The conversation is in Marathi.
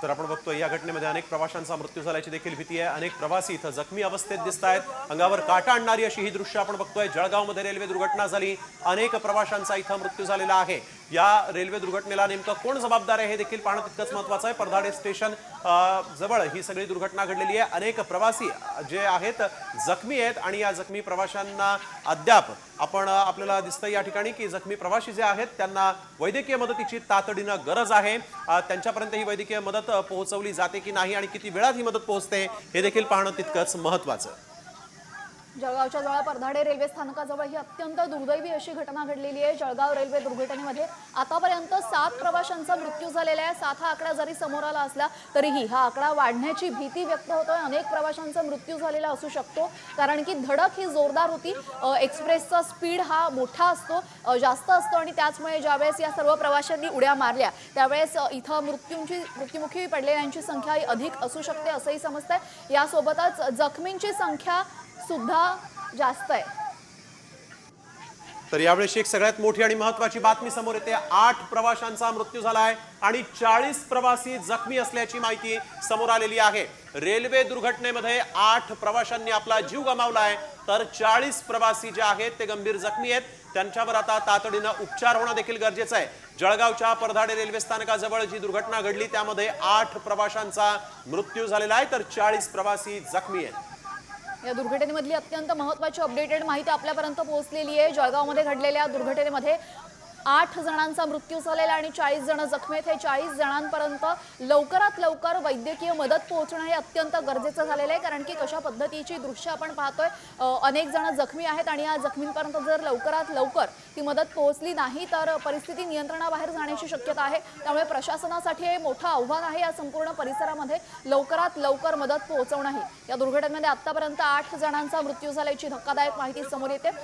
तर आपण बघतोय या घटनेमध्ये अनेक प्रवाशांचा मृत्यू झाल्याची देखील भीती आहे। अनेक प्रवासी इथं जखमी अवस्थेत दिसतायत। अंगावर काटा आणणारी अशी ही दृश्य आपण बघतोय। जळगावमध्ये रेल्वे दुर्घटना झाली, अनेक प्रवाशांचा इथं मृत्यू झालेला आहे। या रेल्वे दुर्घटनेला नेमकं कोण जबाबदार आहे हे देखील पाहणं तितकंच महत्त्वाचं आहे। परधाडे स्टेशन जवळ ही सगळी दुर्घटना घडलेली आहे। अनेक प्रवासी जे आहेत जखमी आहेत आणि या जखमी प्रवाशांना अद्याप आपल्याला दिसतंय या ठिकाणी की जखमी प्रवासी जे आहेत त्यांना वैद्यकीय मदतीची तातडीनं गरज आहे। त्यांच्यापर्यंत ही वैद्यकीय मदत पोहोचवली जाते की नाही आणि किती वेळात ही मदत पोहोचते हे देखील पाहणं तितकंच महत्त्वाचं। जळगावच्या जवळ परधाडे रेल्वे स्थानकाजवळ ही अत्यंत दुर्दैवी अशी घटना घडलेली आहे। जळगाव रेल्वे दुर्घटनेमध्ये आतापर्यंत 7 प्रवाशांचा मृत्यू झालेला आहे। 7 हा आकडा जरी समोर आला असला तरीही हा आकडा वाढण्याची भीती व्यक्त होतोय। अनेक प्रवाशांचा मृत्यू झालेला असू शकतो, कारण की धडक ही जोरदार होती। एक्सप्रेसचा स्पीड हा मोठा असतो, जास्त असतो आणि त्याचमुळे ज्यावेळेस या सर्व प्रवाशांनी उड्या मारल्या त्यावेळेस इथं मृत्युमुखी पडलेल्यांची संख्या अधिक असू शकते असंही समजतंय। यासोबतच जखमींची संख्या सुद्धा जास्त आहे। तर यावेळी एक सगळ्यात मोठी आणि महत्त्वाची बातमी समोर येते। 8 प्रवाशांचा मृत्यू झाला आहे आणि 40 प्रवासी जखमी असल्याची माहिती समोर आलेली आहे। रेल्वे दुर्घटनेमध्ये 8 प्रवाशांनी आपला जीव गमावला आहे, तर 40 प्रवासी जे आहेत ते गंभीर जखमी आहेत। त्यांच्यावर आता तातडीनं उपचार होणं देखील गरजेचं आहे। जळगावच्या परधाडे रेल्वे स्थानकाजवळ जी दुर्घटना घडली त्यामध्ये 8 प्रवाशांचा मृत्यू झालेला आहे, तर 40 प्रवासी जखमी आहेत। या दुर्घटनेमधली अत्यंत महत्त्वाची अपडेटेड माहिती आपल्यापर्यंत पोहोचलेली आहे। जळगावमध्ये घडलेल्या दुर्घटनेमध्ये 8 जणांचा मृत्यू झालेला आणि 40 जण जखमी आहेत। हे 40 जणांपर्यंत लवकरात लवकर वैद्यकीय मदत पोहोचणं हे अत्यंत गरजेचं झालेलं आहे, कारण की कशा पद्धतीची दृश्य आपण पाहतोय। अनेक जण जखमी आहेत आणि या जखमींपर्यंत जर लवकरात लवकर ती मदत पोहोचली नाही तर परिस्थिती नियंत्रणाबाहेर जाण्याची शक्यता आहे। त्यामुळे प्रशासनासाठी हे मोठं आव्हान आहे या संपूर्ण परिसरामध्ये लवकरात लवकर मदत पोहोचवणं। या दुर्घटनेमध्ये आतापर्यंत 8 जणांचा मृत्यू झाल्याची धक्कादायक माहिती समोर येते।